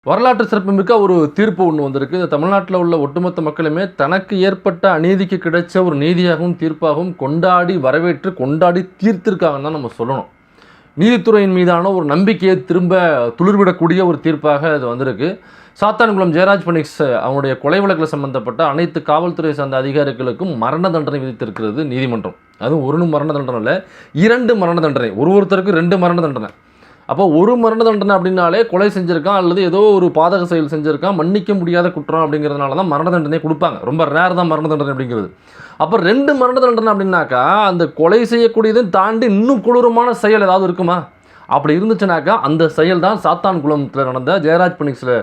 வரலாற்று சிறப்புமிக்க ஒரு தீர்ப்பு ஒன்று வந்திருக்கு. தமிழ்நாட்டில் உள்ள ஒட்டுமொத்த மக்களுமே தனக்கு ஏற்பட்ட அநீதிக்கு கிடைச்ச ஒரு நீதியாகவும் தீர்ப்பாகவும் கொண்டாடி வரவேற்று கொண்டாடி தீர்த்திருக்காங்கன்னு தான் நம்ம சொல்லணும். நீதித்துறையின் மீதான ஒரு நம்பிக்கையை திரும்ப துளிர்விடக்கூடிய ஒரு தீர்ப்பாக இது வந்திருக்கு. சாத்தான்குளம் ஜெயராஜ் பனிக்ஸ் அவங்களுடைய கொலை வழக்கில் சம்பந்தப்பட்ட அனைத்து காவல்துறை சார்ந்த அதிகாரிகளுக்கும் மரண தண்டனை விதித்திருக்கிறது நீதிமன்றம். அதுவும் ஒரு மரண தண்டனை இல்லை, 2 மரண தண்டனை, ஒருத்தருக்கு 2 மரண தண்டனை. அப்போ ஒரு மரண தண்டனை அப்படின்னாலே கொலை செஞ்சுருக்கான் அல்லது ஏதோ ஒரு பாதக செயல் செஞ்சுருக்கான், மன்னிக்க முடியாத குற்றம் அப்படிங்கிறதுனால தான் மரண தண்டனை கொடுப்பாங்க. ரொம்ப ரேர் தான் மரண தண்டனை அப்படிங்கிறது. அப்போ 2 மரண தண்டனை அப்படின்னாக்கா அந்த கொலை செய்யக்கூடியதையும் தாண்டி இன்னும் கொடூரமான செயல் ஏதாவது இருக்குமா? அப்படி இருந்துச்சுனாக்கா அந்த செயல் தான் சாத்தான்குளத்தில் நடந்த ஜெயராஜ் பனிக்ஸில்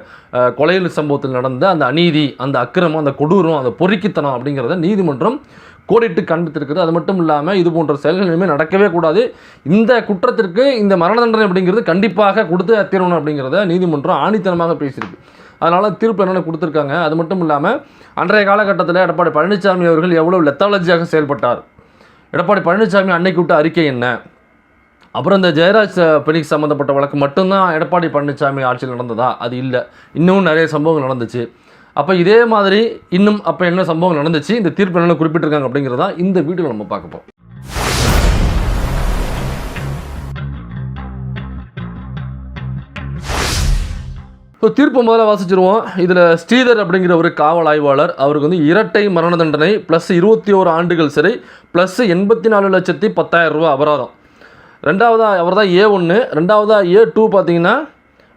கொலையில் சம்பவத்தில் நடந்த அந்த அநீதி, அந்த அக்கிரமம், அந்த கொடூரம், அந்த பொறுக்கித்தனம் அப்படிங்கிறத நீதிமன்றம் கோடிட்டு காண்பித்திருக்கிறது. அது மட்டும் இல்லாமல் இது போன்ற செயல்கள் இனிமேல் நடக்கவே கூடாது, இந்த குற்றத்திற்கு இந்த மரண தண்டனை அப்படிங்கிறது கண்டிப்பாக கொடுத்து தீரணும் அப்படிங்கிறத நீதிமன்றம் ஆணித்தனமாக பேசியிருக்கு. அதனால் தீர்ப்பு என்னென்ன கொடுத்துருக்காங்க. அது மட்டும் இல்லாமல் அன்றைய காலகட்டத்தில் எடப்பாடி பழனிசாமி அவர்கள் எவ்வளோ லெத்தாலஜியாக செயல்பட்டார், எடப்பாடி பழனிசாமி அன்னைக்கு விட்ட அறிக்கை என்ன, அப்புறம் இந்த ஜெயராஜ் பனிக்ஸ் சம்மந்தப்பட்ட வழக்கு மட்டும்தான் எடப்பாடி பழனிசாமி ஆட்சியில் நடந்ததா? அது இல்லை, இன்னும் நிறைய சம்பவங்கள் நடந்துச்சு. அப்போ இதே மாதிரி இன்னும் அப்போ என்ன சம்பவம் நடந்துச்சு, இந்த தீர்ப்பு என்ன குறிப்பிட்டிருக்காங்க அப்படிங்கிறதா இந்த வீடியோவில் நம்ம பார்க்க போகிறோம். இப்போ தீர்ப்பு முதல்ல வாசிச்சிருவோம். இதில் ஸ்ரீதர் அப்படிங்கிற ஒரு காவல் ஆய்வாளர், அவருக்கு வந்து இரட்டை மரண தண்டனை ப்ளஸ் 21 ஆண்டுகள் சிறை ப்ளஸ் 84,10,000 ரூபா அபராதம். ரெண்டாவதாக அவர் தான் A1. ரெண்டாவதாக A2 பார்த்தீங்கன்னா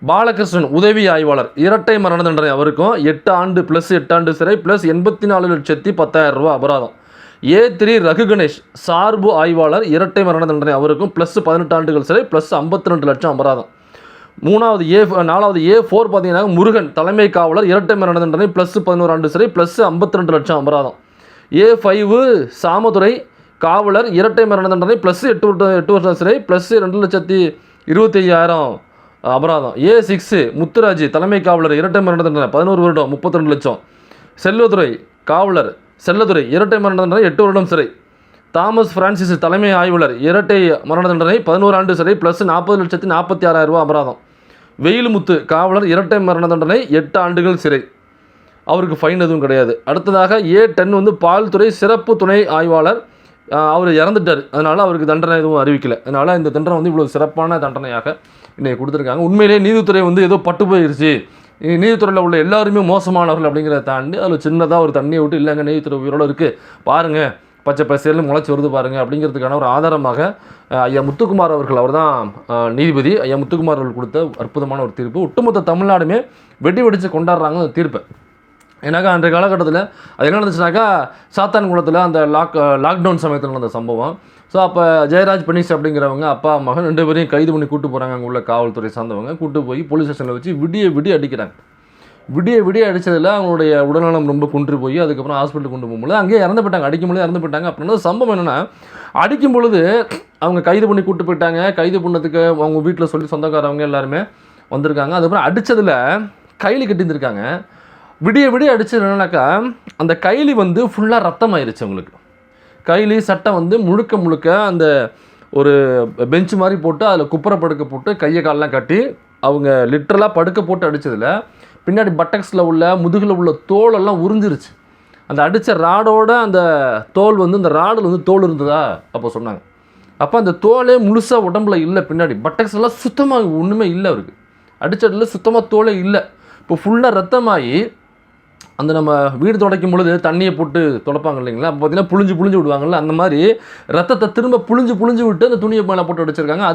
பாலகிருஷ்ணன் உதவி ஆய்வாளர், இரட்டை மரண தண்டனை அவருக்கும் 8 ஆண்டு ப்ளஸ் 8 ஆண்டு சிறை ப்ளஸ் 84,10,000 ரூபா அபராதம். A3 ரகு கணேஷ் சார்பு ஆய்வாளர், இரட்டை மரண தண்டனை அவருக்கும் ப்ளஸ் 18 ஆண்டுகள் சிறை ப்ளஸ் 52 லட்சம் அபராதம். நாலாவது A4 பார்த்தீங்கன்னா முருகன் தலைமை காவலர், இரட்டை மரண தண்டனை ப்ளஸ் 11 ஆண்டு சிறை ப்ளஸ் 52 லட்சம் அபராதம். A5 சாமதுரை காவலர், இரட்டை மரண தண்டனை ப்ளஸ் 8 வருஷம் சிறை ப்ளஸ் 2,25,000 அபராதம். A6 முத்துராஜ் தலைமை காவலர், இரட்டை மரண தண்டனை 11 வருடம் 32 லட்சம். செல்லதுரை காவலர் செல்லதுரை, இரட்டை மரண தண்டனை 8 வருடம் சிறை. தாமஸ் பிரான்சிஸ் தலைமை ஆய்வாளர், இரட்டை மரண தண்டனை 11 ஆண்டு சிறை ப்ளஸ் 40,46,000 ரூபா அபராதம். வெயில்முத்து காவலர், இரட்டை மரண தண்டனை 8 ஆண்டுகள் சிறை, அவருக்கு ஃபைன் எதுவும் கிடையாது. அடுத்ததாக A10 வந்து பால்துறை சிறப்பு துணை ஆய்வாளர், அவர் இறந்துட்டார், அதனால் அவருக்கு தண்டனை எதுவும் அறிவிக்கலை. அதனால் இந்த தண்டனை வந்து இவ்வளோ சிறப்பான தண்டனையாக இன்றைக்கி கொடுத்துருக்காங்க. உண்மையிலே நீதித்துறை வந்து ஏதோ பட்டு போயிடுச்சு, நீதித்துறையில் உள்ள எல்லாருமே மோசமானவர்கள் அப்படிங்கிறத தாண்டி அதில் சின்னதாக ஒரு தண்ணியை விட்டு இல்லைங்க நீதித்துறை உயிரோடு இருக்குது பாருங்கள், பச்சை பசேல்னு முளைச்சி வருது பாருங்கள் அப்படிங்கிறதுக்கான ஒரு ஆதாரமாக ஐயா முத்துக்குமார் அவர்கள், அவர் தான் நீதிபதி ஐயா முத்துக்குமார் அவர்கள் கொடுத்த அற்புதமான ஒரு தீர்ப்பு. ஒட்டுமொத்த தமிழ்நாடுமே வெடி வெடித்து கொண்டாடுறாங்க அந்த தீர்ப்பை. ஏன்னாக்கா அன்றைய காலகட்டத்தில் அது என்ன நடந்துச்சுனாக்கா சாத்தான்குளத்தில் அந்த லாக்டவுன் சமயத்தில் நடந்த சம்பவம். ஸோ அப்போ ஜெயராஜ் பனிக்ஸ் அப்படிங்கிறவங்க அப்பா மகன் 2 பேரையும் கைது பண்ணி கூட்டு போகிறாங்க. அங்கே உள்ள காவல்துறை சார்ந்தவங்க கூட்டு போய் போலீஸ் ஸ்டேஷனில் வச்சு விடிய அடிக்கிறாங்க. விடிய அடித்ததில் அவங்களுடைய உடல்நலம் ரொம்ப குன்றி போய் அதுக்கப்புறம் ஹாஸ்பிட்டலுக்கு கொண்டு போகும்போது அங்கேயே இறந்து போயிட்டாங்க, அடிக்கும்போது இறந்து போயிட்டாங்க. அப்படின்னா சம்பவம் என்னென்னா, அடிக்கும் பொழுது அவங்க கைது பண்ணி கூட்டு போயிட்டாங்க. கைது பண்ணதுக்கு அவங்க வீட்டில் சொல்லி சொந்தக்காரவங்க எல்லாருமே வந்திருக்காங்க. அதுக்கப்புறம் அடித்ததில் கைலி கட்டியிருந்திருக்காங்க. விடிய அடித்தது என்னன்னாக்கா அந்த கைலி வந்து ஃபுல்லாக ரத்தம் ஆயிடுச்சு. அவங்களுக்கு கைலி சட்டை வந்து முழுக்க அந்த ஒரு பெஞ்சு மாதிரி போட்டு அதில் குப்புற படுக்க போட்டு கையை காலெலாம் கட்டி அவங்க லிட்டரலாக படுக்க போட்டு அடித்ததில் பின்னாடி பட்டக்ஸில் உள்ள முதுகில் உள்ள தோலெல்லாம் உறிஞ்சிருச்சு. அந்த அடித்த ராடோட அந்த தோல் வந்து இந்த ராடில் வந்து தோல் இருந்ததா அப்போ சொன்னாங்க. அப்போ அந்த தோலே முழுசாக உடம்புல இல்லை, பின்னாடி பட்டக்ஸ்லாம் சுத்தமாக ஒன்றுமே இல்லை, அவருக்கு அடித்ததில் சுத்தமாக தோலே இல்லை. இப்போ ஃபுல்லாக ரத்தமாகி அந்த நம்ம வீடு துடைக்கும் பொழுது தண்ணியை போட்டு துடைப்பாங்க இல்லைங்களா, அப்போ பார்த்தீங்கன்னா புழிஞ்சு விடுவாங்கள்ல, அந்த மாதிரி ரத்தத்தை திரும்ப புழிஞ்சு விட்டு அந்த துணியை மேலே போட்டு அடிச்சிருக்காங்க.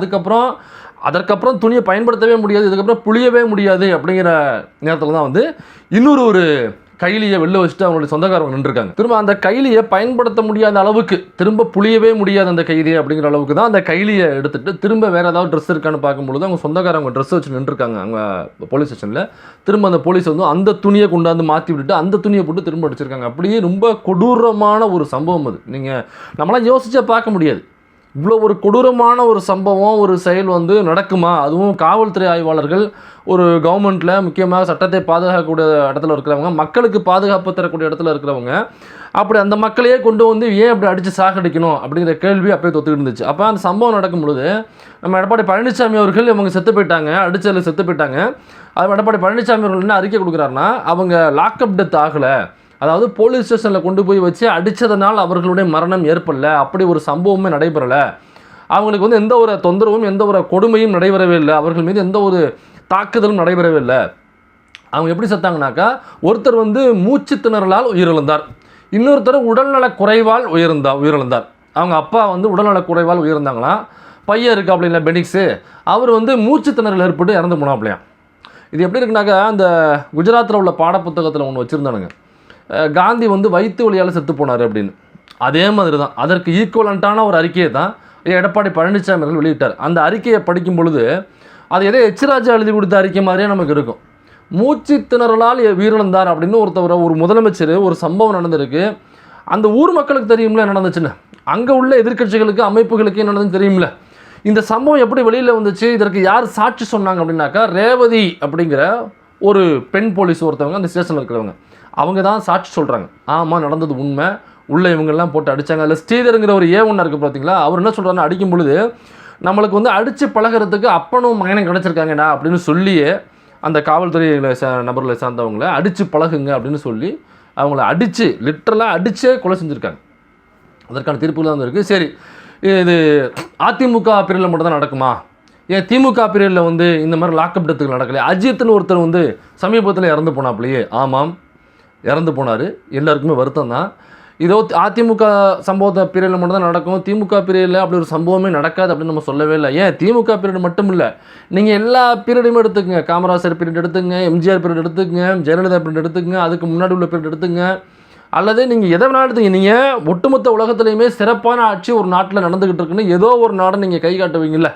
அதற்கப்புறம் துணியை பயன்படுத்தவே முடியாது, இதுக்கப்புறம் புளியவே முடியாது அப்படிங்கிற நேரத்தில் தான் வந்து இன்னொரு கைலியை வெளில வச்சுட்டு அவங்களுடைய சொந்தக்காரங்க நின்றுருக்காங்க. திரும்ப அந்த கைலியை பயன்படுத்த முடியாத அளவுக்கு, திரும்ப புளியவே முடியாது அந்த கைலியை அப்படிங்கிற அளவுக்கு தான் அந்த கைலியை எடுத்துகிட்டு திரும்ப வேறு ஏதாவது ட்ரெஸ் இருக்கான்னு பார்க்கும்பொழுது அவங்க சொந்தக்காரங்க ட்ரெஸ் வச்சு நின்றுருக்காங்க அங்கே போலீஸ் ஸ்டேஷனில். திரும்ப அந்த போலீஸ் வந்து அந்த துணியை கொண்டாந்து மாற்றி விட்டுட்டு அந்த துணியை போட்டு திரும்ப அடிச்சிருக்காங்க. அப்படியே ரொம்ப கொடூரமான ஒரு சம்பவம் அது. நீங்கள் நம்மளாம் யோசிச்சா பார்க்க முடியாது. இவ்வளோ ஒரு கொடூரமான ஒரு சம்பவம், ஒரு செயல் வந்து நடக்குமா? அதுவும் காவல்துறை ஆய்வாளர்கள் ஒரு கவர்மெண்ட்டில் முக்கியமாக சட்டத்தை பாதுகாக்கக்கூடிய இடத்துல இருக்கிறவங்க, மக்களுக்கு பாதுகாப்பு தரக்கூடிய இடத்துல இருக்கிறவங்க, அப்படி அந்த மக்களையே கொண்டு வந்து ஏன் அப்படி அடித்து சாகடிக்கணும் அப்படிங்கிற கேள்வி அப்போயே தொத்துக்கிட்டு இருந்துச்சு. அப்போ அந்த சம்பவம் நடக்கும் பொழுது நம்ம எடப்பாடி பழனிசாமி அவர்கள் இவங்க செத்து போயிட்டாங்க, அடிச்சதில் செத்து போயிட்டாங்க. அது எடப்பாடி பழனிசாமி அவர்கள் என்ன அறிக்கை கொடுக்குறாருன்னா, அவங்க லாக்அப் டெத் ஆகலை, அதாவது போலீஸ் ஸ்டேஷனில் கொண்டு போய் வச்சு அடித்ததனால் அவர்களுடைய மரணம் ஏற்படல, அப்படி ஒரு சம்பவமே நடைபெறலை, அவங்களுக்கு வந்து எந்த ஒரு தொந்தரவும் எந்த ஒரு கொடுமையும் நடைபெறவே இல்லை, அவர்கள் மீது எந்த ஒரு தாக்குதலும் நடைபெறவே இல்லை. அவங்க எப்படி செத்தாங்கனாக்கா, ஒருத்தர் வந்து மூச்சு திணறலால் உயிரிழந்தார், இன்னொருத்தர் உடல்நலக் குறைவால் உயிரிழந்தார். அவங்க அப்பா வந்து உடல்நலக் குறைவால் உயிரிழந்தாங்களாம். பையன் இருக்கா அப்படின்னா பெனிக்ஸு, அவர் வந்து மூச்சு திணறல் ஏற்பட்டு இறந்து போனாப்லையா. இது எப்படி இருக்குனாக்கா, அந்த குஜராத்தில் உள்ள பாடப்புத்தகத்தில் ஒன்று வச்சுருந்தானுங்க, காந்தி வந்து வயிற்று வலியால் செத்து போனார் அப்படின்னு. அதே மாதிரி தான், அதற்கு ஈக்குவலண்ட்டான ஒரு அறிக்கையை தான் எடப்பாடி பழனிசாமி அவர்கள் வெளியிட்டார். அந்த அறிக்கையை படிக்கும் பொழுது அது எதோ எச்ராஜா எழுதி கொடுத்த அறிக்கை மாதிரியே நமக்கு இருக்கும். மூச்சு திணறலால் உயிரிழந்தார் அப்படின்னு ஒரு முதலமைச்சர், ஒரு சம்பவம் நடந்திருக்கு. அந்த ஊர் மக்களுக்கு தெரியும்ல என்ன நடந்துச்சுன்னு, அங்கே உள்ள எதிர்க்கட்சிகளுக்கு அமைப்புகளுக்கு என்ன நடந்துன்னு தெரியும்ல. இந்த சம்பவம் எப்படி வெளியில் வந்துச்சு, இதற்கு யார் சாட்சி சொன்னாங்க அப்படின்னாக்கா, ரேவதி அப்படிங்கிற ஒரு பெண் போலீஸ் ஒருத்தவங்க அந்த ஸ்டேஷனில் இருக்கிறவங்க, அவங்க தான் சாட்சி சொல்கிறாங்க. ஆமாம் நடந்தது உண்மை, உள்ளே இவங்கெல்லாம் போட்டு அடித்தாங்க. அதில் ஸ்ரீதருங்கிற ஒரு ஒன்று இருக்குது பார்த்தீங்களா, அவர் என்ன சொல்கிறாருன்னா, அடிக்கும் பொழுது நம்மளுக்கு வந்து அடித்து பழகிறதுக்கு அப்பனும் மகனும் கிடச்சிருக்காங்கடா அப்படின்னு சொல்லியே அந்த காவல்துறை நபர்களை சார்ந்தவங்களை அடித்து பழகுங்க அப்படின்னு சொல்லி அவங்கள அடித்து லிட்டரலாக அடித்தே கொலை செஞ்சுருக்காங்க. அதற்கான தீர்ப்புகள் தான் இருக்குது. சரி, இது அதிமுக பீரியடில் மட்டும் தான் நடக்குமா? ஏன் திமுக பீரியடில் வந்து இந்த மாதிரி லாக்அப் டெத்துகள் நடக்கலையே? அஜித்னு ஒருத்தர் வந்து சமீபத்தில் இறந்து போனாப்லையே. ஆமாம், இறந்து போனார், எல்லாருக்குமே வருத்தம் தான். இதோ அதிமுக சம்பவத்தை பீரியடில் மட்டும் தான் நடக்கும், திமுக பீரியடில் அப்படி ஒரு சம்பவமே நடக்காது அப்படின்னு நம்ம சொல்லவே இல்லை. ஏன் திமுக பீரியட் மட்டும் இல்லை, நீங்கள் எல்லா பீரியடுமே எடுத்துக்கங்க, காமராஜர் பீரியட் எடுத்துக்கங்க, எம்ஜிஆர் பீரியட் எடுத்துக்கங்க, ஜெயலலிதா பீரியட் எடுத்துக்கங்க, அதுக்கு முன்னாடி உள்ள பீரியட் எடுத்துங்க, அல்லது நீங்கள் எதை வேணாலும் எடுத்துங்க. நீங்கள் ஒட்டுமொத்த உலகத்துலையுமே சிறப்பான ஆட்சி ஒரு நாட்டில் நடந்துக்கிட்டு இருக்குன்னு ஏதோ ஒரு நாடை நீங்கள் கை காட்டுவீங்கள்ல,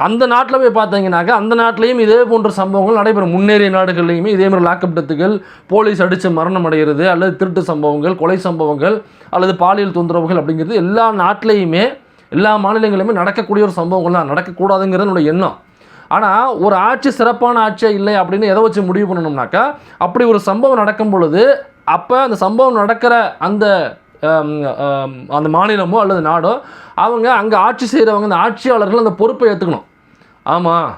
அந்த நாட்டில் போய் பார்த்தீங்கன்னாக்கா அந்த நாட்டிலையும் இதே போன்ற சம்பவங்கள் நடைபெறும். முன்னேறிய நாடுகள்லையுமே இதே மாதிரி லாக்அப் டெத்துகள், போலீஸ் அடித்து மரணம் அடைகிறது, அல்லது திருட்டு சம்பவங்கள், கொலை சம்பவங்கள், அல்லது பாலியல் தொந்தரவுகள் அப்படிங்கிறது எல்லா நாட்டிலையுமே எல்லா மாநிலங்களிலுமே நடக்கக்கூடிய ஒரு சம்பவங்கள் தான், நடக்கக்கூடாதுங்கிறது என்னோட எண்ணம். ஆனால் ஒரு ஆட்சி சிறப்பான ஆட்சியாக இல்லை அப்படின்னு எதை வச்சு முடிவு பண்ணணும்னாக்கா, அப்படி ஒரு சம்பவம் நடக்கும் பொழுது அப்போ அந்த சம்பவம் நடக்கிற அந்த மாநிலமோ அல்லது நாடோ அவங்க அங்கே ஆட்சி செய்கிறவங்க, அந்த ஆட்சியாளர்கள் அந்த பொறுப்பை ஏற்றுக்கணும். ஆமாம்,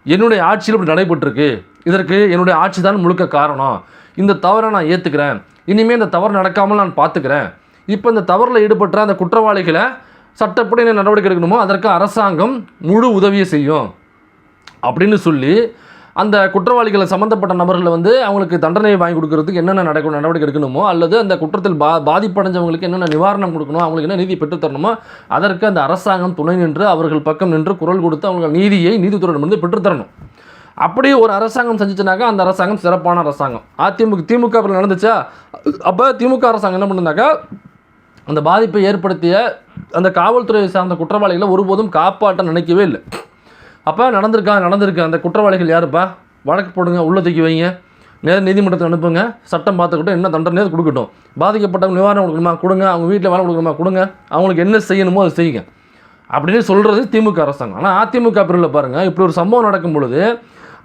என்னுடைய ஆட்சியில் இப்படி நடைபெற்றிருக்கு, இதற்கு என்னுடைய ஆட்சி தான் முழுக்க காரணம், இந்த தவறை நான் ஏற்றுக்கிறேன், இனிமேல் இந்த தவறு நடக்காமல் நான் பார்த்துக்கிறேன், இப்போ இந்த தவறில் ஈடுபட்ட அந்த குற்றவாளிகளை சட்டப்படி என்ன நடவடிக்கை எடுக்கணுமோ அதற்கு அரசாங்கம் முழு உதவியை செய்யும் அப்படின்னு சொல்லி அந்த குற்றவாளிகளை சம்மந்தப்பட்ட நபர்களை வந்து அவங்களுக்கு தண்டனையை வாங்கி கொடுக்கறதுக்கு என்னென்ன நடவடிக்கை எடுக்கணுமோ, அல்லது அந்த குற்றத்தில் பாதிப்படைஞ்சவங்களுக்கு என்னென்ன நிவாரணம் கொடுக்கணும், அவங்களுக்கு என்ன நீதி பெற்றுத்தரணுமோ அதற்கு அந்த அரசாங்கம் துணை நின்று அவர்கள் பக்கம் நின்று குரல் கொடுத்து அவங்க நீதியை நீதித்துறையிடமிருந்து பெற்றுத்தரணும். அப்படி ஒரு அரசாங்கம் செஞ்சுச்சுனாக்கா அந்த அரசாங்கம் சிறப்பான அரசாங்கம். திமுக நடந்துச்சா, அப்போ திமுக அரசாங்கம் என்ன பண்ணுனாக்கா, அந்த பாதிப்பை ஏற்படுத்திய அந்த காவல்துறையை சார்ந்த குற்றவாளிகளை ஒருபோதும் காப்பாற்ற நினைக்கவே இல்லை. அப்போ நடந்திருக்கு அந்த குற்றவாளிகள் யாருப்பா, வழக்கு போடுங்க, உள்ள தூக்கி வைங்க, நேர நீதிமன்றத்தில் அனுப்புங்க, சட்டம் பார்த்துக்கிட்டோம், என்ன தண்டனையாவது கொடுக்கட்டும், பாதிக்கப்பட்டவங்க நிவாரணம் கொடுக்கணுமா கொடுங்க, அவங்க வீட்டில் வேலை கொடுக்கணுமா கொடுங்க, அவங்களுக்கு என்ன செய்யணுமோ அதை செய்யுங்க அப்படின்னு சொல்கிறது திமுக அரசாங்கம். ஆனால் அதிமுக பிரிவில் பாருங்கள், இப்படி ஒரு சம்பவம் நடக்கும் பொழுது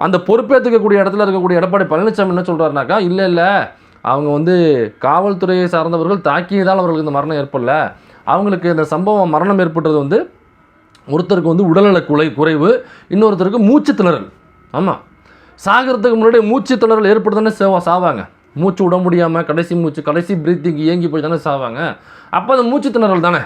அந்த பொறுப்பேற்றுக்கக்கூடிய இடத்துல இருக்கக்கூடிய எடப்பாடி பழனிசாமி என்ன சொல்கிறாருனாக்கா, இல்லை அவங்க வந்து காவல்துறையை சார்ந்தவர்கள் தாக்கியதால் அவர்களுக்கு இந்த மரணம் ஏற்படல, அவங்களுக்கு இந்த சம்பவம் மரணம் ஏற்பட்டது வந்து ஒருத்தருக்கு வந்து உடல்நல குறைவு, இன்னொருத்தருக்கு மூச்சு திணறல். ஆமாம், சாகிறதுக்கு முன்னாடி மூச்சு திணறல் ஏற்படுதானே சாவாங்க, மூச்சு விட முடியாமல் கடைசி பிரீத்திங் இயங்கி போய் தானே சாவாங்க. அப்போ அது மூச்சு திணறல் தானே.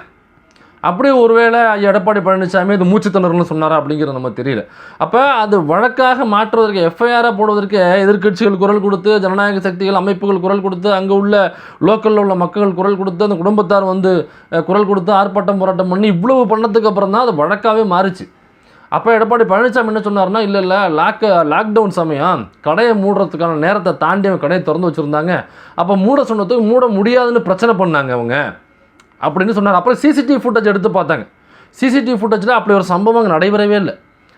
அப்படியே ஒருவேளை எடப்பாடி பழனிசாமி அது மூச்சு திணறல்னு சொன்னாரா அப்படிங்கிறது நம்ம தெரியல. அப்போ அது வழக்காக மாற்றுவதற்கு, எஃப்ஐஆராக போடுவதற்கு எதிர்க்கட்சிகள் குரல் கொடுத்து, ஜனநாயக சக்திகள் அமைப்புகள் குரல் கொடுத்து, அங்கே உள்ள லோக்கலில் உள்ள மக்கள் குரல் கொடுத்து, அந்த குடும்பத்தார் வந்து குரல் கொடுத்து ஆர்ப்பாட்டம் போராட்டம் பண்ணி இவ்வளவு பண்ணதுக்கு அப்புறம் தான் அது வழக்காகவே மாறிச்சு. அப்போ எடப்பாடி பழனிசாமி என்ன சொன்னார்னா, இல்லை லாக்டவுன் சமயம் கடையை மூடுறதுக்கான நேரத்தை தாண்டி அவங்க கடையை திறந்து வச்சுருந்தாங்க, அப்போ மூட சொன்னதுக்கு மூட முடியாதுன்னு பிரச்சனை பண்ணாங்க அவங்க அப்படின்னு சொன்னார். அப்புறம் சிசிடிவி ஃபுட்டேஜ் எடுத்து பார்த்தாங்க, சிசிடிவி ஃபுட்டேஜில் அப்படி ஒரு சம்பவம் அங்கே நடைபெறவே இல்லை.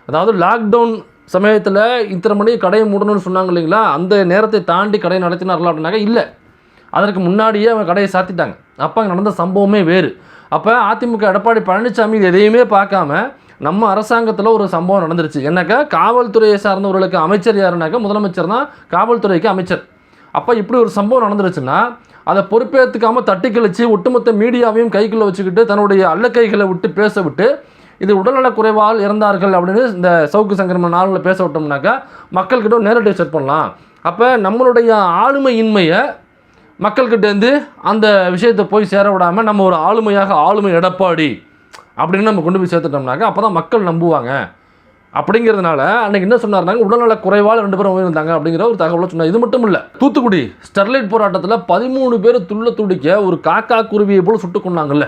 அதாவது லாக்டவுன் சமயத்தில் இத்தனை மணிக்கு கடையை மூடணும்னு சொன்னாங்க இல்லைங்களா, அந்த நேரத்தை தாண்டி கடையை நடத்தினார்களா அப்படின்னாக்க இல்லை, அதற்கு முன்னாடியே அவங்க கடையை சாத்திட்டாங்க. அப்போ அங்கே நடந்த சம்பவமே வேறு. அப்போ அதிமுக எடப்பாடி பழனிசாமி இது எதையுமே பார்க்காம நம்ம அரசாங்கத்தில் ஒரு சம்பவம் நடந்துருச்சு. என்னக்கா காவல்துறையை சார்ந்தவர்களுக்கு அமைச்சர் யாருனாக்கா முதலமைச்சர் தான் காவல்துறைக்கு அமைச்சர். அப்போ இப்படி ஒரு சம்பவம் நடந்துருச்சுன்னா அதை பொறுப்பேற்றுக்காமல் தட்டி கழிச்சு ஒட்டுமொத்த மீடியாவையும் கைக்குள்ளே வச்சுக்கிட்டு தன்னுடைய அல்லக்கைகளை விட்டு பேச விட்டு இது உடல்நலக் குறைவால் இறந்தார்கள் அப்படின்னு இந்த சவுக்கு சங்கரம நாளில் பேச விட்டோம்னாக்கா மக்கள்கிட்ட நேரடியாக செட் பண்ணலாம். அப்போ நம்மளுடைய ஆளுமையின்மையை மக்கள்கிட்டேருந்து அந்த விஷயத்தை போய் சேர விடாமல் நம்ம ஒரு ஆளுமை எடப்பாடி அப்படின்னு நம்ம கொண்டு போய் சேர்த்துட்டோம்னாக்கா அப்போ தான் மக்கள் நம்புவாங்க. அப்படிங்கிறதுனால அன்றைக்கி என்ன சொன்னார்னாங்க, உடல்நலக் குறைவால் 2 பேரும் உயிரிழந்தாங்க அப்படிங்கிற ஒரு தகவலை சொன்னார். இது மட்டும் இல்லை, தூத்துக்குடி ஸ்டெர்லைட் போராட்டத்தில் 13 பேர் துடிக்க ஒரு காக்கா குருவியை போல் சுட்டு கொண்டாங்கல்ல.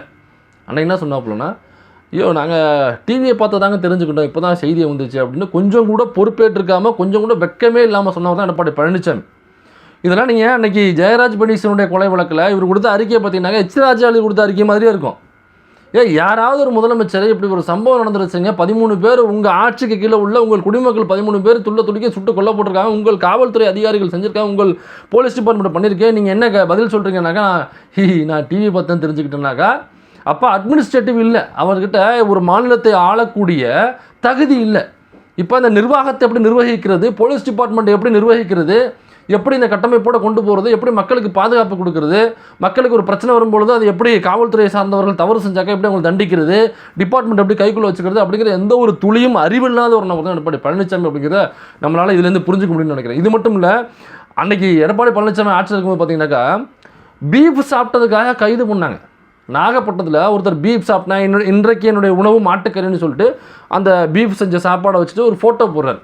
அன்றைக்கி என்ன சொன்னாப்புலன்னா, ஐயோ நாங்கள் டிவியை பார்த்து தாங்க தெரிஞ்சுக்கிட்டோம், இப்போ தான் செய்தியை வந்துச்சு அப்படின்னு கொஞ்சம் கூட பொறுப்பேற்றிருக்காமல் கொஞ்சம் கூட வெட்கமே இல்லாமல் சொன்னவர் தான் எடப்பாடி பழனிசாமி. இதெல்லாம் நீங்கள் அன்றைக்கி ஜெயராஜ் பனீசனுடைய கொலை வழக்கில் இவர் கொடுத்த அறிக்கையை பார்த்தீங்கன்னாக்க எச் ராஜாளி கொடுத்த அறிக்கை மாதிரியே இருக்கும். யாராவது ஒரு முதலமைச்சர் இப்படி ஒரு சம்பவம் நடந்துருச்சுங்க, 13 பேர் உங்கள் ஆட்சிக்கு கீழே உள்ள உங்கள் குடிமக்கள் 13 பேர் துடிக்க சுட்டு கொல்ல போட்டிருக்காங்க, உங்கள் காவல்துறை அதிகாரிகள் செஞ்சுருக்காங்க, உங்கள் போலீஸ் டிபார்ட்மெண்ட் பண்ணியிருக்கேன், நீங்கள் என்ன பதில் சொல்கிறீங்கன்னாக்கா நான் டிவி பார்த்தேன்னு தெரிஞ்சுக்கிட்டேன்னாக்கா அப்போ அட்மினிஸ்ட்ரேட்டிவ் இல்லை, அவர்கிட்ட ஒரு மாநிலத்தை ஆளக்கூடிய தகுதி இல்லை. இப்போ அந்த நிர்வாகத்தை எப்படி நிர்வகிக்கிறது, போலீஸ் டிபார்ட்மெண்ட் எப்படி நிர்வகிக்கிறது, எப்படி இந்த கட்டமைப்போடு கொண்டு போகிறது, எப்படி மக்களுக்கு பாதுகாப்பு கொடுக்குறது, மக்களுக்கு ஒரு பிரச்சனை வரும்பொழுது அது எப்படி காவல்துறையை சார்ந்தவர்கள் தவறு செஞ்சாக்க எப்படி அவங்களை தண்டிக்கிறது, டிபார்ட்மெண்ட் எப்படி கைக்குள்ளே வச்சுக்கிறது அப்படிங்கிற எந்த ஒரு துளியும் அறிவில்லாத ஒரு நபர் தான் எடப்பாடி பழனிசாமி அப்படிங்கிறத நம்மளால் இதுலேருந்து புரிஞ்சுக்க முடியும்னு நினைக்கிறேன். இது மட்டும் இல்லை, அன்றைக்கி எடப்பாடி பழனிசாமி ஆட்சியில் இருக்கும்போது பார்த்தீங்கன்னாக்கா பீஃப் சாப்பிட்டதுக்காக கைது பண்ணாங்க. நாகப்பட்டினத்தில் ஒருத்தர் பீஃப் சாப்பிட்டா இன்றைக்கு என்னுடைய உணவு மாட்டுக்கறின்னு சொல்லிட்டு அந்த பீஃப் செஞ்ச சாப்பாடை வச்சுட்டு ஒரு ஃபோட்டோ போடுறார்.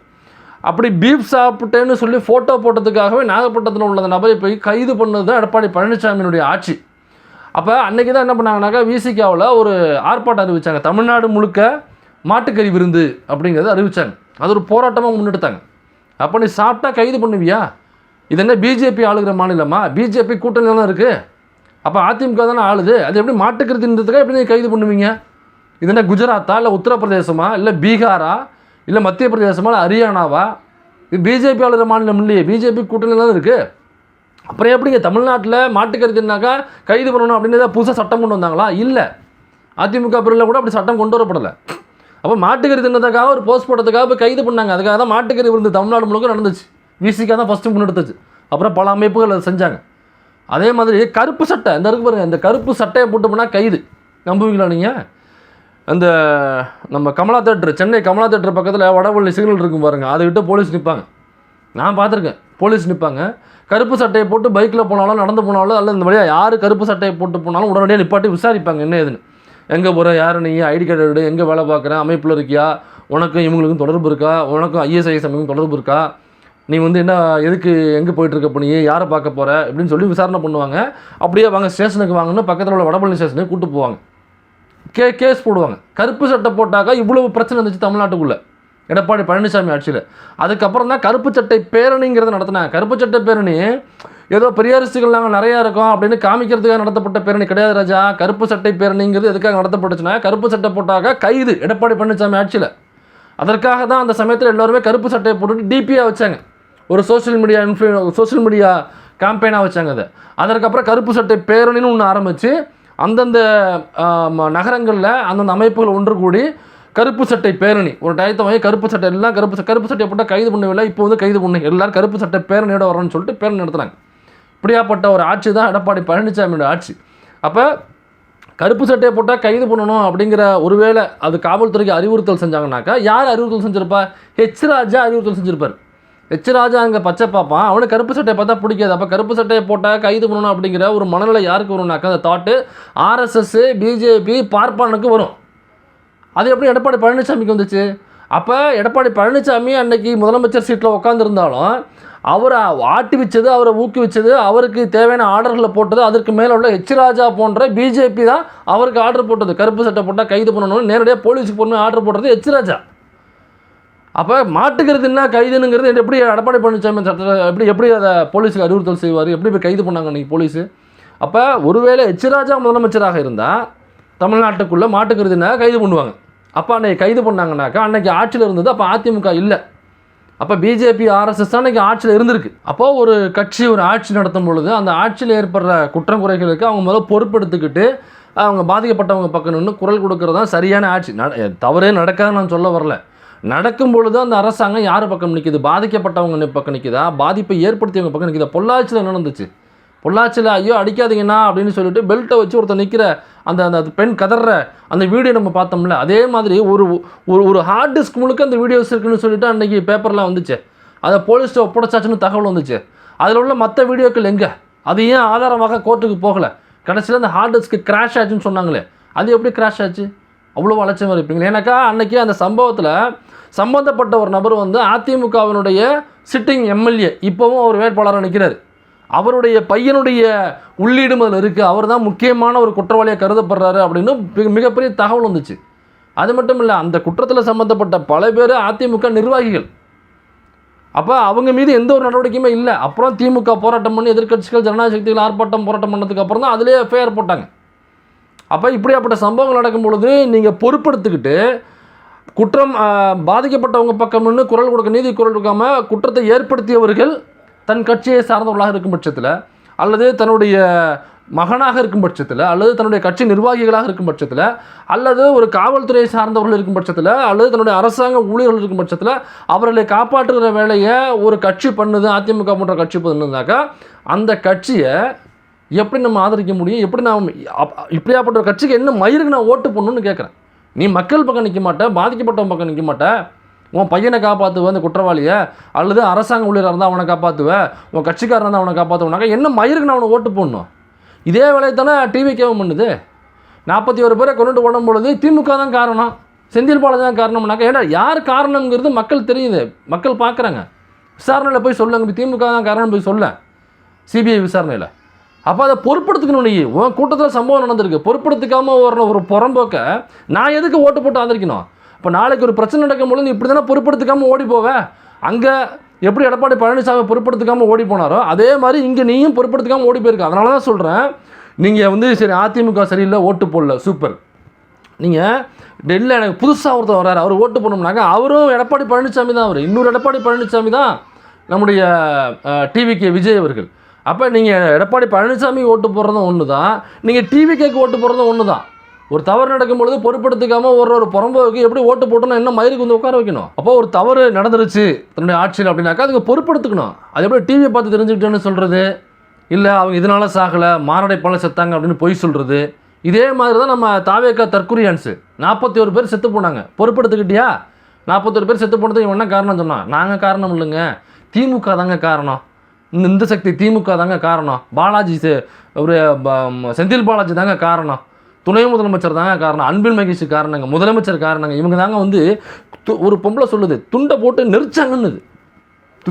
அப்படி பீஃப் சாப்பிட்டேன்னு சொல்லி ஃபோட்டோ போட்டதுக்காகவே நாகப்பட்டினத்தில் உள்ள நபரை போய் கைது பண்ணது தான் எடப்பாடி பழனிசாமியினுடைய ஆட்சி. அப்போ அன்றைக்கி தான் என்ன பண்ணாங்கனாக்கா விசிகாவில் ஒரு ஆர்ப்பாட்டம் அறிவித்தாங்க, தமிழ்நாடு முழுக்க மாட்டுக்கறி விருந்து அப்படிங்கிறத அறிவித்தாங்க. அது ஒரு போராட்டமாக முன்னெடுத்தாங்க. அப்போ நீ சாப்பிட்டா கைது பண்ணுவியா? இது என்ன பிஜேபி ஆளுகிற மாநிலமா? பிஜேபி கூட்டணியில் தான் இருக்குது. அப்போ அதிமுக தானே ஆளுது, அது எப்படி மாட்டுக்கறி தின்றதுக்காக எப்படி நீங்கள் கைது பண்ணுவீங்க? இது என்ன குஜராத்தா, இல்லை உத்தரப்பிரதேசமா, இல்லை பீகாரா, இல்லை மத்திய பிரதேசமா, இல்லை ஹரியானாவா? இது பிஜேபி ஆளுகிற மாநிலம் இல்லையே, பிஜேபி கூட்டணியில் தான் இருக்குது. அப்புறம் எப்படிங்க தமிழ்நாட்டில் மாட்டுக்கறி தின்னாக்கா கைது பண்ணணும் அப்படின்னு தான் புதுசாக சட்டம் கொண்டு வந்தாங்களா? இல்லை, அதிமுக பிரிவில் கூட அப்படி சட்டம் கொண்டு வரப்படலை. அப்போ மாட்டுக்கறி தின்னதுக்காக ஒரு போஸ்ட் போட்டதுக்காக போய் கைது பண்ணாங்க. அதுக்காக தான் மாட்டுக்கறி விருந்து தமிழ்நாடு முழுக்க நடந்துச்சு. விசிகா தான் ஃபஸ்ட்டு முன்னெடுத்துச்சு. அப்புறம் பல அமைப்புகள் அதை செஞ்சாங்க. அதே மாதிரி கருப்பு சட்டை இந்த இருக்கு பாருங்கள், இந்த கருப்பு சட்டையை போட்டு போனால் கைது. நம்புவீங்களா நீங்கள்? அந்த நம்ம கமலா தேட்டர், சென்னை கமலா தேட்டர் பக்கத்தில் வடவள்ளி சிக்னல் இருக்கும் பாருங்கள், அதுக்கிட்ட போலீஸ் நிற்பாங்க. நான் பார்த்துருக்கேன், போலீஸ் நிற்பாங்க. கருப்பு சட்டையை போட்டு பைக்கில் போனாலும் நடந்து போனாலும் அல்லது இந்த வழியாக யார் கருப்பு சட்டையை போட்டு போனாலும் உடனடியாக நிப்பாட்டி விசாரிப்பாங்க என்ன ஏதுன்னு. எங்கே போகிற, யார் நீ, ஐடி கார்டு எடு, எங்கே வேலை பார்க்குறேன், அமைப்பில் இருக்கியா, உனக்கும் இவங்களுக்கும் தொடர்பு இருக்கா, உனக்கும் ஐஎஸ்ஐஎஸ் அமைப்புக்கும் தொடர்பு இருக்கா, நீ என்ன எதுக்கு எங்கே போயிட்டுருக்க, இப்போ நீ யாரை பார்க்க போகிற அப்படின்னு சொல்லி விசாரணை பண்ணுவாங்க. அப்படியே வாங்க ஸ்டேஷனுக்கு வாங்கன்னு பக்கத்தில் உள்ள வடபழனி ஸ்டேஷனுக்கு கூப்பிட்டு போவாங்க. கேஸ் போடுவாங்க. கருப்பு சட்டை போட்டாக்கா இவ்வளவு பிரச்சனை இருந்துச்சு தமிழ்நாட்டுக்குள்ளே எடப்பாடி பழனிசாமி ஆட்சியில். அதுக்கப்புறம் தான் கருப்பு சட்டை பேரணிங்கிறத நடத்தினாங்க. கருப்பு சட்டை பேரணி ஏதோ பெரியாரிஸ்டுகள் நாங்கள் நிறையா இருக்கோம் அப்படின்னு காமிக்கிறதுக்காக நடத்தப்பட்ட பேரணி கிடையாது ராஜா. கருப்பு சட்டை பேரணிங்கிறது எதுக்காக நடத்தப்பட்டுச்சுன்னா, கருப்பு சட்டை போட்டாக்க கைது எடப்பாடி பழனிசாமி ஆட்சியில். அதற்காக தான் அந்த சமயத்தில் எல்லோருமே கருப்பு சட்டையை போட்டுட்டு டிபியாக வச்சாங்க. ஒரு சோஷியல் மீடியா கேம்பெயினாக வச்சாங்க. அதற்கப்புறம் கருப்பு சட்டை பேரணின்னு ஒன்று ஆரம்பித்து அந்தந்த நகரங்களில் அந்தந்த அமைப்புகள் ஒன்று கூடி கருப்பு சட்டை பேரணி ஒரு டயத்தை வாங்கி கருப்பு சட்டை எல்லாம் கருப்பு சட்டையை போட்டால் கைது பண்ணவில்லை, இப்போ கைது பண்ணு எல்லோரும் கருப்பு சட்டை பேரணியோட வரணும்னு சொல்லிட்டு பேரணி நடத்துகிறாங்க. இப்படியாப்பட்ட ஒரு ஆட்சி தான் எடப்பாடி பழனிசாமியோட ஆட்சி. அப்போ கருப்பு சட்டையை போட்டால் கைது பண்ணணும் அப்படிங்கிற ஒருவேளை அது காவல்துறைக்கு அறிவுறுத்தல் செஞ்சாங்கன்னாக்கா யார் அறிவுறுத்தல் செஞ்சிருப்பா? ஹெச் ராஜா அறிவுறுத்தல் செஞ்சிருப்பார். ஹெச் ராஜா அங்கே பச்சை பார்ப்பான், அவனுக்கு கருப்பு சட்டையை பார்த்தா பிடிக்காது. அப்போ கருப்பு சட்டையை போட்டால் கைது பண்ணணும் அப்படிங்கிற ஒரு மனநிலை யாருக்கு வரும்னாக்கா அந்த தாட்டு ஆர்எஸ்எஸ், பிஜேபி, பார்ப்பானுக்கு வரும். அது எப்படி எடப்பாடி பழனிசாமிக்கு வந்துச்சு? அப்போ எடப்பாடி பழனிசாமி அன்னைக்கு முதலமைச்சர் சீட்டில் உட்காந்துருந்தாலும் அவரை ஆட்டி வச்சது, அவரை ஊக்குவிச்சது, அவருக்கு தேவையான ஆர்டர்களை போட்டது அதற்கு மேலே உள்ள ஹெச் ராஜா போன்ற பிஜேபி தான் அவருக்கு ஆர்டர் போட்டது. கருப்பு சட்டை போட்டால் கைது பண்ணணும்னு நேரடியாக போலீஸுக்கு போடணும் ஆர்டர் போட்டது ஹெச் ராஜா. அப்போ மாட்டுக்கிறதுன்னா கைதுங்கிறது எப்படி எடப்பாடி பழனிசாமி சட்டத்தை எப்படி அதை போலீஸுக்கு அறிவுறுத்தல் செய்வார்? எப்படி போய் கைது பண்ணாங்க அன்றைக்கி போலீஸு? அப்போ ஒருவேளை ஹெச் ராஜா முதலமைச்சராக இருந்தால் தமிழ்நாட்டுக்குள்ளே மாட்டுக்கிறதுனா கைது பண்ணுவாங்க. அப்போ அன்றைக்கி கைது பண்ணாங்கனாக்கா அன்றைக்கி ஆட்சியில் இருந்தது. அப்போ அதிமுக இல்லை, அப்போ பிஜேபி, ஆர்எஸ்எஸ் தான் அன்றைக்கி ஆட்சியில் இருந்திருக்கு. அப்போது ஒரு கட்சி ஒரு ஆட்சி நடத்தும் பொழுது அந்த ஆட்சியில் ஏற்படுற குற்றம் குறைகளுக்கு அவங்க முதல்ல பொறுப்பெடுத்துக்கிட்டு அவங்க பாதிக்கப்பட்டவங்க பக்கம் நின்று குரல் கொடுக்கறது தான் சரியான ஆட்சி. தவறே நடக்காதுன்னு நான் சொல்ல வரல. நடக்கும் பொழுது அந்த அரசாங்கம் யார் பக்கம் நிற்கிது? பாதிக்கப்பட்டவங்க பக்கம் நிற்கிதா, பாதிப்பை ஏற்படுத்தியவங்க பக்கம் நிற்கிதா? பொள்ளாச்சியில் என்ன நடந்துச்சு? பொள்ளாச்சியில் ஐயோ அடிக்காதீங்கண்ணா அப்படின்னு சொல்லிட்டு பெல்ட்டை வச்சு ஒருத்தர் நிற்கிற அந்த அந்த பெண் கதற அந்த வீடியோ நம்ம பார்த்தோம்ல, அதே மாதிரி ஒரு ஹார்ட் டிஸ்க் முழுக்க அந்த வீடியோஸ் இருக்குன்னு சொல்லிட்டு அன்றைக்கி பேப்பர்லாம் வந்துச்சு. அதை போலீஸ்ட்டு ஒப்படைச்சாச்சுன்னு தகவல் வந்துச்சு. அதில் உள்ள மற்ற வீடியோக்கள் எங்கே? அது ஏன் ஆதாரமாக கோர்ட்டுக்கு போகலை? கடைசியில் அந்த ஹார்ட் டிஸ்க்கு கிராஷ் ஆச்சுன்னு சொன்னாங்களே, அது எப்படி கிராஷ் ஆச்சு? அவ்வளோ அலட்சியமாக இருப்பீங்களா? ஏன்னாக்கா அன்றைக்கி அந்த சம்பவத்தில் சம்பந்தப்பட்ட ஒரு நபர் வந்து அதிமுகவினுடைய சிட்டிங் எம்எல்ஏ, இப்போவும் அவர் வேட்பாளராக நிற்கிறார். அவருடைய பையனுடைய உள்ளீடும் அதில் இருக்குது. அவர் தான் முக்கியமான ஒரு குற்றவாளியாக கருதப்படுறாரு அப்படின்னு மிகப்பெரிய தகவல் வந்துச்சு. அது மட்டும் இல்லை, அந்த குற்றத்தில் சம்மந்தப்பட்ட பல பேர் அதிமுக நிர்வாகிகள். அப்போ அவங்க மீது எந்த ஒரு நடவடிக்கையுமே இல்லை. அப்புறம் திமுக போராட்டம் பண்ணி எதிர்க்கட்சிகள் ஜனநாயக சக்திகள் ஆர்ப்பாட்டம் போராட்டம் பண்ணதுக்கு அப்புறம் தான் அதிலே எஃப்ஐஆர் போட்டாங்க. அப்போ இப்படியாப்பட்ட சம்பவங்கள் நடக்கும் பொழுது நீங்கள் பொறுப்படுத்திக்கிட்டு குற்றம் பாதிக்கப்பட்டவங்க பக்கம் நின்று குரல் கொடுக்க, நீதி குரல் கொடுக்காமல் குற்றத்தை ஏற்படுத்தியவர்கள் தன் கட்சியை சார்ந்தவர்களாக இருக்கும் பட்சத்தில், அல்லது தன்னுடைய மகனாக இருக்கும் பட்சத்தில், அல்லது தன்னுடைய கட்சி நிர்வாகிகளாக இருக்கும் பட்சத்தில், அல்லது ஒரு காவல்துறையை சார்ந்தவர்கள் இருக்கும் பட்சத்தில், அல்லது தன்னுடைய அரசாங்க ஊழியர்கள் இருக்கும் பட்சத்தில் அவர்களை காப்பாற்றுகிற வேலையை ஒரு கட்சி பண்ணுது, அதிமுக போன்ற கட்சி பண்ணுனாக்கா அந்த கட்சியை எப்படி நம்ம ஆதரிக்க முடியும்? எப்படி நான் இப்படியாப்பட்ட ஒரு கட்சிக்கு என்ன மயிருக்கு நான் ஓட்டு போடணும்னு கேட்குறேன். நீ மக்கள் பக்கம் நிற்க மாட்டேன், பாதிக்கப்பட்டவன் பக்கம் நிற்க மாட்டேன், உன் பையனை காப்பாற்றுவேன் அந்த குற்றவாளியை, அல்லது அரசாங்க ஊழியராக இருந்தால் அவனை காப்பாற்றுவேன், உன் கட்சிக்காரன் இருந்தால் அவனை காப்பாற்றுவேனாக்கா என்ன மயிருக்கு நான் அவனை ஓட்டு போடணும்? இதே வேலையை தானே டிவிக்கேவும் பண்ணுது. 41 பேரை கொண்டுட்டு ஓடும் பொழுது திமுக தான் காரணம், செந்தில் பாலாஜி தான் காரணம்னாக்கா, ஏன்னா யார் காரணங்கிறது மக்கள் தெரியுது, மக்கள் பார்க்குறாங்க. விசாரணையில் போய் சொல்லுங்க, திமுக தான் காரணம் போய் சொல்ல சிபிஐ விசாரணையில். அப்போ அதை பொறுப்படுத்திக்கணும். நீ உன் கூட்டத்தில் சம்பவம் நடந்திருக்கு, பொறுப்படுத்திக்காமல் ஒரு புறம்போக்க நான் எதுக்கு ஓட்டு போட்டு ஆதரிக்கணும்? இப்போ நாளைக்கு ஒரு பிரச்சனை நடக்கும்போது நீ இப்படி தானே பொறுப்படுத்திக்காமல் ஓடி போவேன். அங்கே எப்படி எடப்பாடி பழனிசாமி பொறுப்படுத்திக்காமல் ஓடி போனாரோ அதே மாதிரி இங்கே நீயும் பொறுப்படுத்திக்காமல் ஓடி போயிருக்க. அதனால தான் சொல்கிறேன், நீங்கள் வந்து சரி அதிமுக சரியில்லை ஓட்டு போடல, சூப்பர். நீங்கள் டெல்லியில் எனக்கு புதுசாக ஒருத்தர் வர்றாரு, அவர் ஓட்டு போடணும்னாக்க அவரும் எடப்பாடி பழனிசாமி தான். அவர் இன்னொரு எடப்பாடி பழனிசாமி தான் நம்முடைய டிவிகே விஜய் அவர்கள். அப்போ நீங்கள் எடப்பாடி பழனிசாமி ஓட்டு போடுறதும் ஒன்று தான், நீங்கள் டிவிகேக்கு ஓட்டு போடுறதும் ஒன்று தான். ஒரு தவறு நடக்கும் பொழுது பொறுப்படுத்திக்காமல் ஒரு புறம்போக்கு எப்படி ஓட்டு போட்டோன்னா என்ன மயிருக்கு வந்து உட்கார வைக்கணும்? அப்போ ஒரு தவறு நடந்துருச்சு தன்னுடைய ஆட்சியில் அப்படின்னாக்கா அதுக்கு பொறுப்படுத்திக்கணும். அது எப்படி டிவியை பார்த்து தெரிஞ்சுக்கிட்டேன்னு சொல்கிறது? இல்லை அவங்க இதனால் சாகலை, மாரடை பழம் செத்தாங்க அப்படின்னு பொய் சொல்கிறது. இதே மாதிரி தான் நம்ம தாவேக்கா தற்குறியான்ஸு 41 பேர் செத்து போனாங்க. பொறுப்படுத்திக்கிட்டியா? 41 பேர் செத்து போனதுக்கு என்ன காரணம் சொன்னான்? நாங்கள் காரணம் இல்லைங்க, திமுக தாங்க காரணம், இந்த சக்தி திமுக தாங்க காரணம், பாலாஜி ஒரு செந்தில் பாலாஜி தாங்க காரணம், துணை முதலமைச்சர் தாங்க காரணம், அன்பில் மகேஷ் காரணங்க, முதலமைச்சர் காரணங்க, இவங்க தாங்க வந்து ஒரு பொம்பளை சொல்லுது துண்டை போட்டு நெரிச்சாங்கன்னு.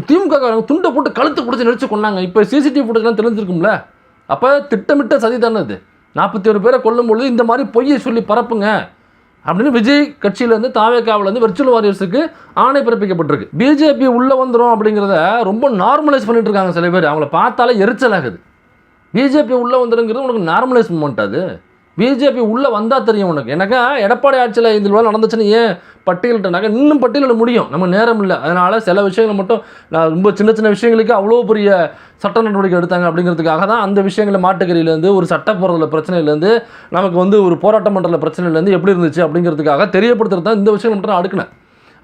திமுக துண்டை போட்டு கழுத்து பிடிச்சி நெரிச்சு கொண்டாங்க. இப்போ சிசிடிவி ஃபுட்டேஜ்லாம் தெரிஞ்சிருக்கும்ல. அப்போ திட்டமிட்ட சதி தானே அது. 41 பேரை கொல்லும்பொழுது இந்த மாதிரி பொய்யை சொல்லி பரப்புங்க அப்படின்னு விஜய் கட்சியிலேருந்து தாவேக்காவிலேருந்து வெர்ச்சுவல் வாரியர்ஸுக்கு ஆணை பிறப்பிக்கப்பட்டிருக்கு. பிஜேபி உள்ளே வந்துடும் அப்படிங்கிறத ரொம்ப நார்மலைஸ் பண்ணிட்டு இருக்காங்க சில பேர். அவங்கள பார்த்தாலே எரிச்சல் ஆகுது. பிஜேபி உள்ளே வந்துருங்கிறது உனக்கு நார்மலைஸ் மூமெண்ட். அது பிஜேபி உள்ளே வந்தால் தெரியும் உனக்கு. எனக்கா எடப்பாடி ஆட்சியில் இதில் நடந்துச்சுன்னு ஏன் பட்டியலிட்டனாக்கா இன்னும் பட்டியலிட முடியும், நம்ம நேரம் இல்லை. அதனால் சில விஷயங்களை மட்டும் நான் ரொம்ப சின்ன சின்ன விஷயங்களுக்கு அவ்வளோ பெரிய சட்ட நடவடிக்கை எடுத்தாங்க அப்படிங்கிறதுக்காக தான் அந்த விஷயங்களை மாட்டுக்கறியிலேருந்து ஒரு சட்ட போகிறதுல பிரச்சனையிலேருந்து நமக்கு வந்து ஒரு போராட்டம் பண்ணுறதுல பிரச்சனையிலேருந்து எப்படி இருந்துச்சு அப்படிங்கிறதுக்காக தெரியப்படுத்துறது தான் இந்த விஷயம் மட்டும் அடுக்கினேன்.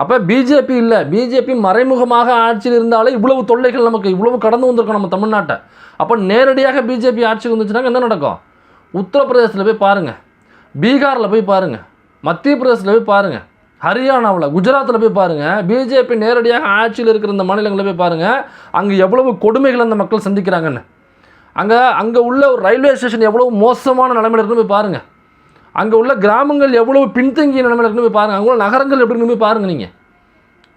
அப்போ பிஜேபி இல்லை, பிஜேபி மறைமுகமாக ஆட்சியில் இருந்தாலே இவ்வளவு தொல்லைகள் நமக்கு இவ்வளவு கடந்து வந்திருக்கோம் நம்ம தமிழ்நாட்டை. அப்போ நேரடியாக பிஜேபி ஆட்சிக்கு வந்துச்சுனாக்க என்ன நடக்கும்? உத்தரப்பிரதேசத்தில் போய் பாருங்கள், பீகாரில் போய் பாருங்கள், மத்திய பிரதேசத்தில் போய் பாருங்கள், ஹரியானாவில், குஜராத்தில் போய் பாருங்கள், பிஜேபி நேரடியாக ஆட்சியில் இருக்கிற இந்த மாநிலங்களில் போய் பாருங்கள், அங்கே எவ்வளவு கொடுமைகள் அந்த மக்கள் சந்திக்கிறாங்கன்னு. அங்கே உள்ள ஒரு ரயில்வே ஸ்டேஷன் எவ்வளவு மோசமான நிலைமையில் இருக்குன்னு போய் பாருங்கள். அங்கே உள்ள கிராமங்கள் எவ்வளவு பின்தங்கிய நிலைமையில் இருக்குன்னு போய் பாருங்கள். அங்கே உள்ள நகரங்கள் எப்படின்னு போய் பாருங்கள்.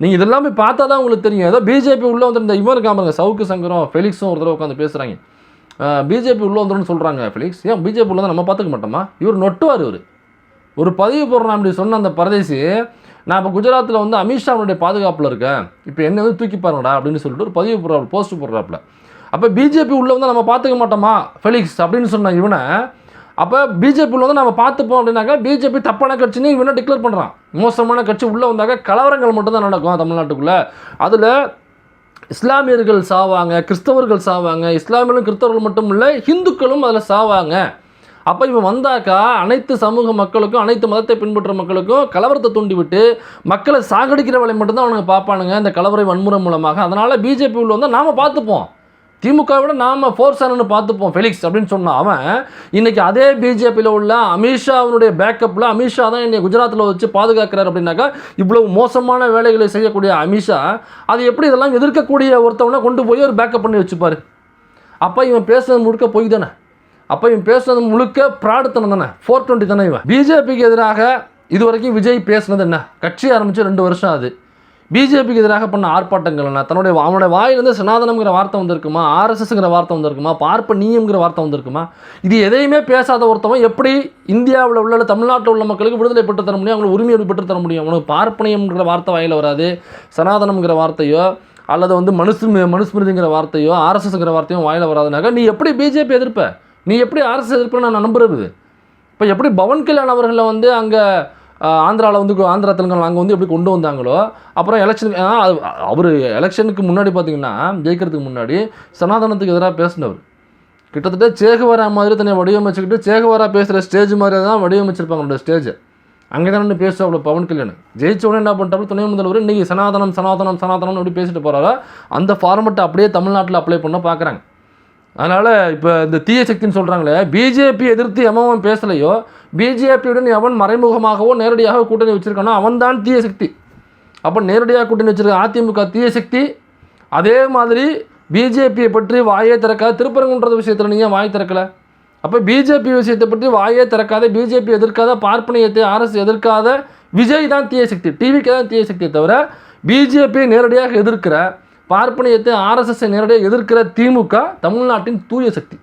நீங்கள் இதெல்லாம் போய் பார்த்தா தான் உங்களுக்கு தெரியும். ஏதோ பிஜேபி உள்ளே வந்து இந்த இவன் இருக்காங்க, சவுக்கு சங்கரும் ஃபெலிக்ஸும் ஒரு தடவை உட்காந்து பேசுகிறாங்க. பிஜேபி உள்ளே வந்துடும் சொல்கிறாங்க. ஃபெலிக்ஸ் ஏன் பிஜேபி உள்ள நம்ம பார்த்துக்க மாட்டோமா? இவர் நொட்டுவார். இவர் ஒரு பதிவு போடுறான் அப்படி சொன்ன அந்த பரதேசி, நான் இப்போ குஜராத்தில் வந்து அமித்ஷாவுடைய பாதுகாப்பில் இருக்கேன், இப்போ என்ன வந்து தூக்கி பாருங்கடா அப்படின்னு சொல்லிட்டு ஒரு பதிவு போடுறாப்புல, போஸ்ட் போடுறாப்புல. அப்போ பிஜேபி உள்ளே வந்து நம்ம பார்த்துக்க மாட்டோமா ஃபெலிக்ஸ் அப்படின்னு சொன்ன இவனை, அப்போ பிஜேபி உள்ள வந்து நம்ம பார்த்துப்போம் அப்படின்னாக்கா பிஜேபி தப்பான கட்சின்னு இவனை டிக்ளேர் பண்ணுறான். மோசமான கட்சி உள்ளே வந்தாக்க கலவரங்கள் மட்டும்தான் நடக்கும் தமிழ்நாட்டுக்குள்ளே. அதில் இஸ்லாமியர்கள் சாவாங்க, கிறிஸ்தவர்கள் சாவாங்க, இஸ்லாமியர்களும் கிறிஸ்தவர்கள் மட்டும் இல்லை ஹிந்துக்களும் அதில் சாவாங்க அப்போ இவன் வந்தாக்கா அனைத்து சமூக மக்களுக்கும், அனைத்து மதத்தை பின்பற்ற மக்களுக்கும் கலவரத்தை தூண்டிவிட்டு மக்களை சாகடிக்கிற வேலை மட்டும்தான் அவனுங்க பார்ப்பானுங்க இந்த கலவரை வன்முறை மூலமாக. அதனால் பிஜேபி உள்ள வந்தால் நாம் பார்த்துப்போம், திமுக விட நாம் ஃபோர்ஸானு பார்த்துப்போம் ஃபெலிக்ஸ் அப்படின்னு சொன்னான். அவன் இன்னைக்கு அதே பிஜேபியில் உள்ள அமித்ஷாவுடைய பேக்கப்பில், அமித்ஷா தான் என்னை குஜராத்தில் வச்சு பாதுகாக்கிறார் அப்படின்னாக்கா, இவ்வளவு மோசமான வேலைகளை செய்யக்கூடிய அமித்ஷா அது எப்படி இதெல்லாம் எதிர்க்கக்கூடிய ஒருத்தவனை கொண்டு போய் ஒரு பேக்கப் பண்ணி வச்சுப்பார். அப்போ இவன் பேசுறது முழுக்க போய் தானே, அப்போ இவன் பேசுறது முழுக்க பிராடுத்தனம் தானே, 420 தானே. இவன் பிஜேபிக்கு எதிராக இதுவரைக்கும் விஜய் பேசுனது என்ன, கட்சி ஆரம்பித்து 2 வருஷம் ஆகுது. பிஜேபிக்கு எதிராக பண்ண ஆர்ப்பாட்டங்கள் என்ன, அவனுடைய வாயிலிருந்து சனாதனம்ங்கிற வார்த்தை வந்திருக்குமா, ஆர்எஸ்எஸ்ங்கிற வார்த்தை வந்திருக்குமா, பார்ப்பனியம்ங்கிற வார்த்தை வந்திருக்குமா? இது எதையுமே பேசாத ஒருத்தவன் எப்படி இந்தியாவில் உள்ள தமிழ்நாட்டில் உள்ள மக்களுக்கு விடுதலை பெற்று தர முடியும், அவங்களுக்கு உரிமையை பெற்று தர முடியும்? அவனுக்கு பார்ப்பனியம்ங்கிற வார்த்தை வாயில் வராது, சனாதனம்ங்கிற வார்த்தையோ அல்லது மனுஸ்மிருதிங்கிற வார்த்தையோ ஆர்எஸ்எஸ்ங்கிற வார்த்தையும் வாயில் வராதுனாக்கா நீ எப்படி பிஜேபி எதிர்ப்ப, நீ எப்படி ஆர்எஸ்எஸ் எதிர்ப்புன்னு நான் நம்புறது? இப்போ எப்படி பவன் கல்யாண் அவர்களை வந்து அங்கே ஆந்திராவில் ஆந்திரா தெலுங்கானா அங்கே எப்படி கொண்டு வந்தாங்களோ, அப்புறம் எலெக்ஷனுக்கு அவர் எலெக்ஷனுக்கு முன்னாடி பார்த்தீங்கன்னா ஜெயிக்கிறதுக்கு முன்னாடி சனாதனத்துக்கு எதிராக பேசினவர். கிட்டத்தட்ட சேகுவாரா மாதிரி தன்னை வடிவமைச்சுக்கிட்டு சேகுவாரா பேசுகிற ஸ்டேஜ் மாதிரி தான் வடிவமைச்சிருப்பாங்க அவங்களோட ஸ்டேஜை. அங்கே தானே பேசுவாங்க பவன் கல்யாண். ஜெயிச்சோடனே என்ன பண்ணிட்டாலும் துணை முதல்வர் இன்றைக்கி சனாதனம் சனாதனம் சனாதனம் அப்படி பேசிட்டு போகிறாரா, அந்த ஃபார்மெட்டை அப்படியே தமிழ்நாட்டில் அப்ளை பண்ண பார்க்குறாங்க. அதனால் இப்போ இந்த தீய சக்தின்னு சொல்கிறாங்களே, பிஜேபி எதிர்த்து எவன் பேசலையோ, பிஜேபியுடன் எவன் மறைமுகமாகவோ நேரடியாக கூட்டணி வச்சுருக்கானோ அவன் தான் தீய சக்தி. அப்போ நேரடியாக கூட்டணி வச்சுருக்க அதிமுக தீய சக்தி. அதே மாதிரி பிஜேபியை பற்றி வாயே திறக்காத திருப்பரங்குன்றது விஷயத்தில் நீங்கள் வாய் திறக்கலை. அப்போ பிஜேபி விஷயத்தை பற்றி வாயே திறக்காத, பிஜேபி எதிர்க்காத, பார்ப்பனியத்தை அரசு எதிர்க்காத விஜய் தான் தீய சக்தி, டிவிக்கு தான் தீய சக்தியை தவிர பிஜேபியை நேரடியாக எதிர்க்கிற, பார்ப்பனியத்தை ஆர்எஸ்எஸ்ஸை நேரடியாக எதிர்க்கிற திமுக தமிழ்நாட்டின் தூய சக்தி.